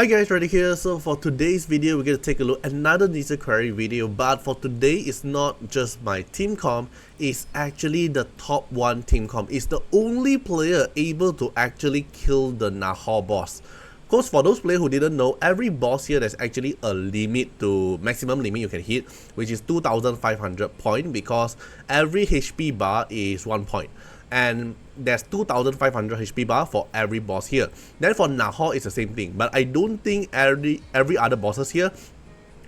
Hi guys, Ready here. So for today's video, we're going to take a look at another Nether Quarry video, but for today, it's not just my team comp, it's actually the top 1 team comp. It's the only player able to actually kill the Nahor boss. Of course, for those players who didn't know, every boss here there's actually a limit to maximum limit you can hit, which is 2500 point, because every HP bar is 1 point. And there's 2500 HP bar for every boss here. Then for Nahor it's the same thing, but I don't think every other bosses here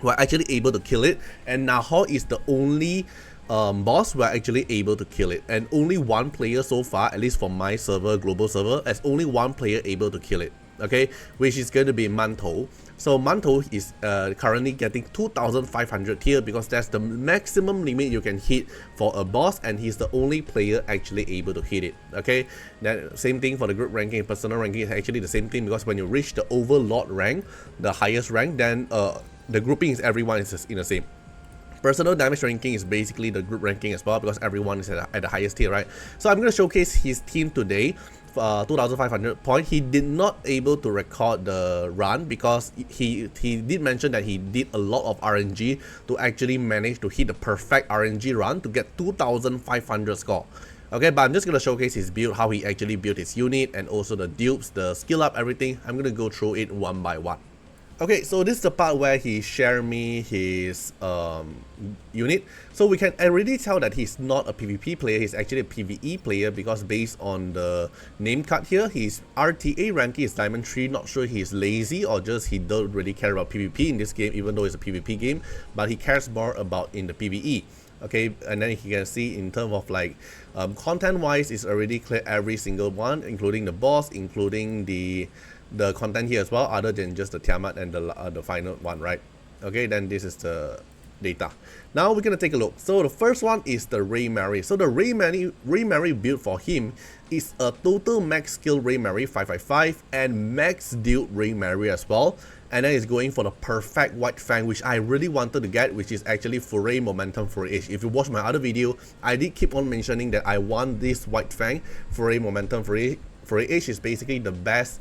were actually able to kill it, and Nahor is the only boss who are actually able to kill it, and only one player so far, at least for my server, global server, there's only one player able to kill it. Okay, which is going to be Manto. So Manto is currently getting 2500 here because that's the maximum limit you can hit for a boss, and he's the only player actually able to hit it. Okay, then same thing for the group ranking. Personal ranking is actually the same thing, because when you reach the Overlord rank, the highest rank, then the grouping is everyone is in the same. Personal damage ranking is basically the group ranking as well, because everyone is at the highest tier, right? So I'm going to showcase his team today. 2500 point. He did not able to record the run because he did mention that he did a lot of RNG to actually manage to hit the perfect RNG run to get 2500 score. Okay, but I'm just going to showcase his build, how he actually built his unit, and also the dupes, the skill up, everything. I'm going to go through it one by one. Okay, so this is the part where he shared me his unit. So we can already tell that he's not a PvP player, he's actually a PvE player, because based on the name card here, his RTA ranking is Diamond 3. Not sure he's lazy or just he don't really care about PvP in this game, even though it's a PvP game, but he cares more about in the PvE. Okay, and then you can see in terms of like content wise, it's already clear every single one, including the boss, including the content here as well, other than just the Tiamat and the final one, right? Okay, then this is the data. Now we're gonna take a look. So the first one is the Raymary. So the Raymary build for him is a total max skill Raymary 555 and max deal Raymary as well. And then it's going for the perfect White Fang, which I really wanted to get, which is actually Foray Momentum Foray Age. If you watch my other video, I did keep on mentioning that I want this White Fang. Foray Momentum Foray Age is basically the best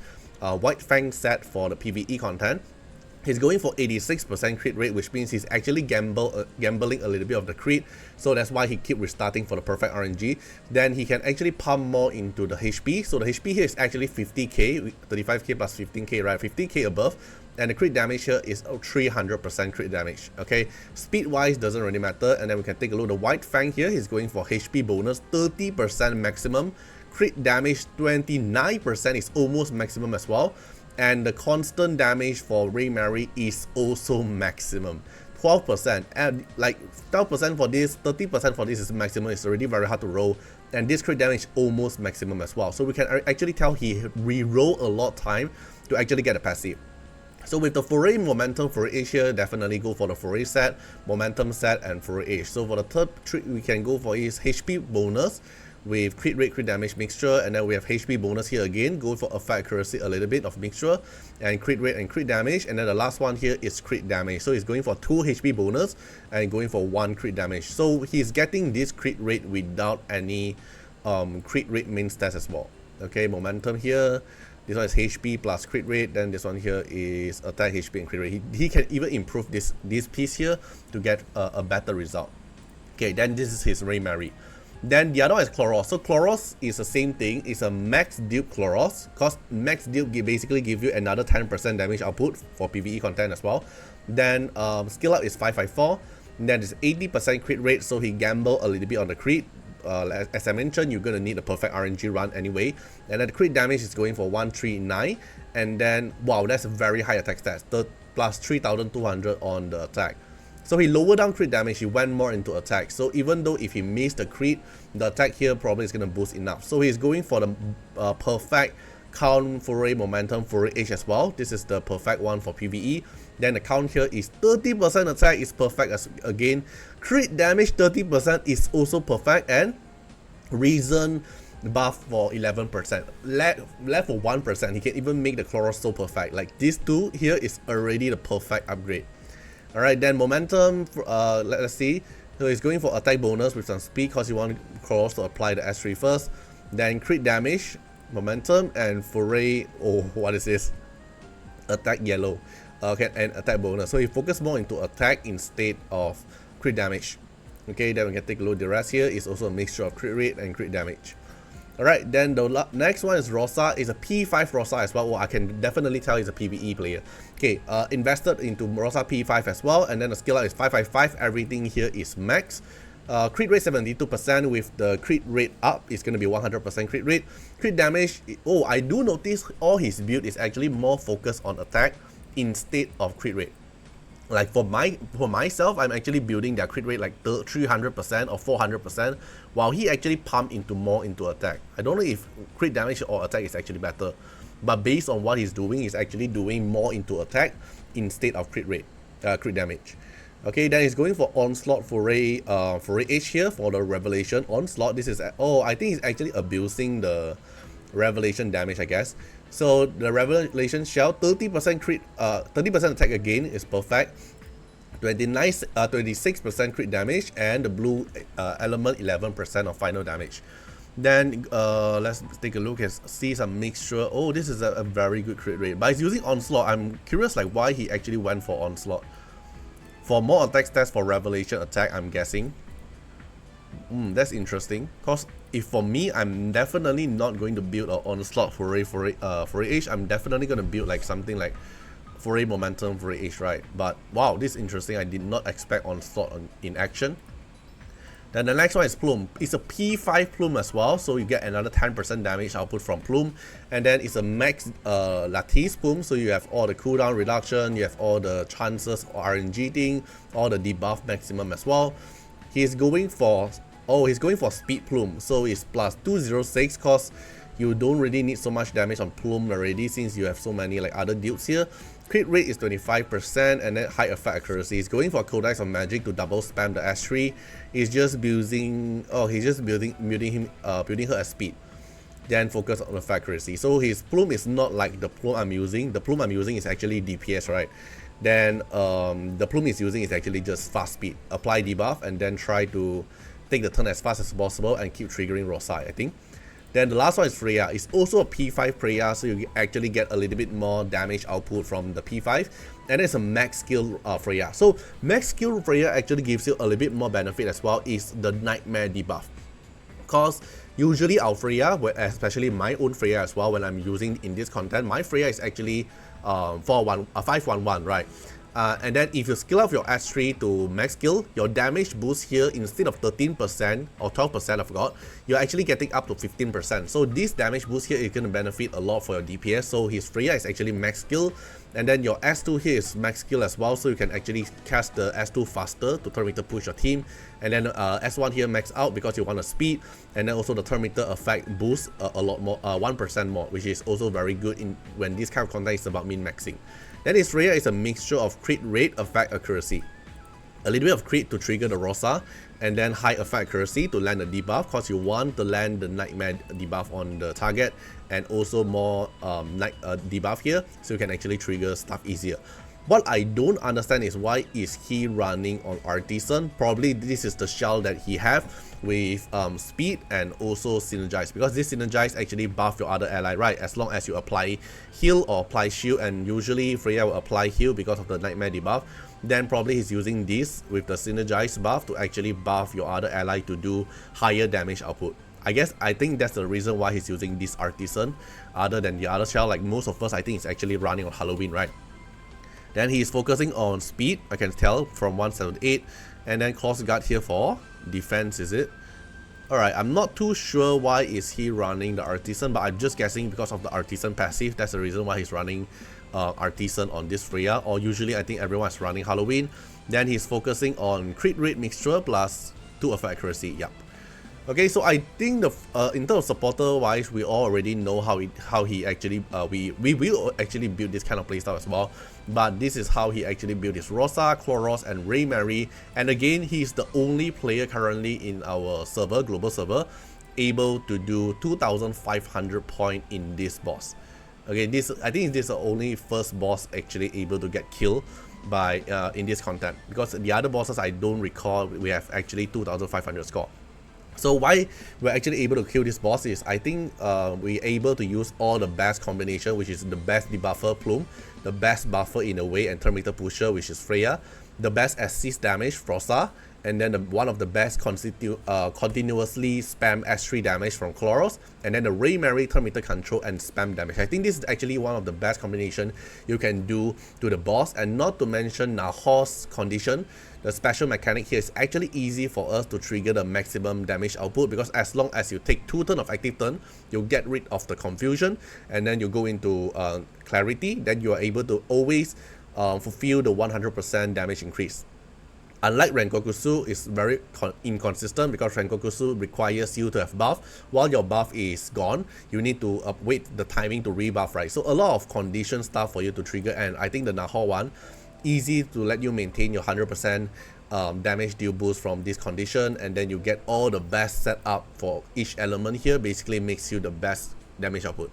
White Fang set for the PvE content. He's going for 86% crit rate, which means he's actually gambling a little bit of the crit, so that's why he keep restarting for the perfect RNG. Then he can actually pump more into the HP, so the HP here is actually 50k, 35k plus 15k, right? 50k above, and the crit damage here is 300% crit damage. Okay, speed wise doesn't really matter. And then we can take a look at the White Fang here. He's going for HP bonus 30% maximum, crit damage 29% is almost maximum as well, and the constant damage for Raymary is also maximum 12%, and like 12% for this, 30% for this is maximum. It's already very hard to roll, and this crit damage almost maximum as well, so we can actually tell he re-roll a lot of time to actually get a passive. So with the Foray Momentum Foray Age here, definitely go for the Foray set, Momentum set, and Foray Age. So for the third trick we can go for is HP bonus with crit rate, crit damage mixture, and then we have HP bonus here again, go for effect accuracy, a little bit of mixture, and crit rate and crit damage. And then the last one here is crit damage, so he's going for 2 HP bonus and going for 1 crit damage. So he's getting this crit rate without any crit rate main stats as well. Okay, momentum here, this one is HP plus crit rate, then this one here is attack, HP, and crit rate. He can even improve this piece here to get a better result. Okay, then this is his Raymary. Then the other one is Chloros. So Chloros is the same thing. It's a max dupe Chloros, because max dupe basically give you another 10% damage output for PvE content as well. Then skill up is 554. Then there's 80% crit rate, so he gamble a little bit on the crit. As I mentioned, you're gonna need a perfect RNG run anyway. And then the crit damage is going for 139. And then wow, that's a very high attack stats, plus 3200 on the attack. So he lowered down crit damage, he went more into attack. So even though if he missed the crit, the attack here probably is going to boost enough. So he's going for the perfect count Foray Momentum Foray Age as well. This is the perfect one for PvE. Then the count here is 30% attack is perfect as again. Crit damage 30% is also perfect, and reason buff for 11%. Left for 1%. He can even make the Chloros so perfect. Like these two here is already the perfect upgrade. Alright, then momentum, let's see. So he's going for attack bonus with some speed, because he wants Chloros to apply the S3 first. Then crit damage, momentum, and foray, oh, what is this? attack yellow, okay, and attack bonus. So he focus more into attack instead of crit damage. Okay, then we can take a look. The rest here is also a mixture of crit rate and crit damage. Alright, then the next one is Rossa. It's a P5 Rossa as well. Well, I can definitely tell he's a PvE player. Okay, invested into Rossa P5 as well, and then the skill out is 555. Everything here is max. Crit rate 72%. With the crit rate up, it's going to be 100% crit rate. Crit damage, oh, I do notice all his build is actually more focused on attack instead of crit rate. Like for myself, I'm actually building their crit rate like 300% or 400%, while he actually pumped more into attack. I don't know if crit damage or attack is actually better, but based on what he's doing, he's actually doing more into attack instead of crit damage. Okay, then he's going for Onslaught Foray H here for the Revelation Onslaught. This is, oh, I think he's actually abusing the Revelation damage, I guess. So the Revelation Shell, 30% crit, 30% attack again is perfect. 26% crit damage, and the blue element 11% of final damage. Then let's take a look and see some mixture. Oh, this is a very good crit rate, but he's using Onslaught. I'm curious like why he actually went for Onslaught. For more attack stats for Revelation attack, I'm guessing. That's interesting, because if for me, I'm definitely not going to build an Onslaught Foray H. I'm definitely going to build like something like Foray Momentum, Foray H, right? But wow, this is interesting. I did not expect Onslaught in action. Then the next one is Plume. It's a P5 Plume as well, so you get another 10% damage output from Plume. And then it's a max Lattice Plume, so you have all the cooldown reduction, you have all the chances RNG thing, all the debuff maximum as well. He's going for Speed Plume, so it's plus 206, cause you don't really need so much damage on Plume already since you have so many like other dudes here. Crit rate is 25%, and then high effect accuracy. He's going for Codex of Magic to double spam the S3. He's just building her as speed, then focus on effect accuracy. So his Plume is not like the Plume I'm using. The Plume I'm using is actually DPS, right? Then the Plume is using is actually just fast speed. Apply debuff and then try to take the turn as fast as possible and keep triggering Rossa, I think. Then the last one is Freya. It's also a P5 Freya, so you actually get a little bit more damage output from the P5. And it's a max skill Freya. So max skill Freya actually gives you a little bit more benefit as well, is the Nightmare debuff. Because usually our Freya, especially my own Freya as well, when I'm using in this content, my Freya is actually 511, right? And then if you skill up your S3 to max skill, your damage boost here, instead of 13% or 12%, I forgot, you're actually getting up to 15%. So this damage boost here is going to benefit a lot for your DPS. So his Freya is actually max skill, and then your S2 here is max skill as well, so you can actually cast the S2 faster to turn meter push your team. And then S1 here max out because you want a speed, and then also the turn meter effect boosts a lot more, 1% more, which is also very good when this kind of content is about min maxing. Then his Freya is a mixture of crit rate, effect accuracy, a little bit of crit to trigger the Rossa, and then high effect accuracy to land the debuff, because you want to land the Nightmare debuff on the target, and also more debuff here, so you can actually trigger stuff easier. What I don't understand is why is he running on Artisan. Probably this is the shell that he have with speed and also synergize, because this synergize actually buff your other ally, right? As long as you apply heal or apply shield, and usually Freya will apply heal because of the Nightmare debuff. Then probably he's using this with the synergize buff to actually buff your other ally to do higher damage output. I think that's the reason why he's using this Artisan, other than the other shell. Like most of us, I think it's actually running on Halloween, right? Then he's focusing on speed, I can tell, from 178, and then cross guard here for defense, is it? Alright, I'm not too sure why is he running the Artisan, but I'm just guessing because of the Artisan passive. That's the reason why he's running Artisan on this Freya, or usually I think everyone's running Halloween. Then he's focusing on crit rate mixture plus 2 effect accuracy, yep. Okay, so I think in terms of supporter wise, we all already know how he actually we will actually build this kind of playstyle as well. But this is how he actually built his Rossa, Chloros, and Raymary. And again, he's the only player currently in our server, global server, able to do 2,500 points in this boss. Okay, I think this is the only first boss actually able to get killed by in this content, because the other bosses I don't recall we have actually 2,500 score. So why we're actually able to kill this boss is, I think we're able to use all the best combination, which is the best debuffer Plume, the best buffer in a way and turn meter pusher, which is Freya, the best assist damage, Rossa, and then one of the best continuously spam S3 damage from Chloros, and then the Raymary turn meter control and spam damage. I think this is actually one of the best combination you can do to the boss, and not to mention Nahor's condition. The special mechanic here is actually easy for us to trigger the maximum damage output, because as long as you take 2 turns of active turn, you get rid of the confusion, and then you go into clarity, then you are able to always fulfill the 100% damage increase. Unlike Rengokusu, is very inconsistent, because Rengokusu requires you to have buff. While your buff is gone, you need to wait the timing to rebuff, right? So a lot of condition stuff for you to trigger, and I think the Nahor one, easy to let you maintain your 100% damage deal boost from this condition, and then you get all the best setup for each element here, basically makes you the best damage output.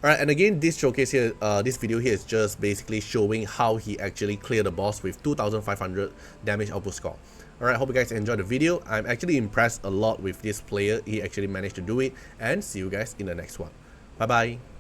Alright, and again, this showcase here, this video here is just basically showing how he actually cleared the boss with 2500 damage output score. Alright, hope you guys enjoyed the video. I'm actually impressed a lot with this player. He actually managed to do it, and see you guys in the next one. Bye bye.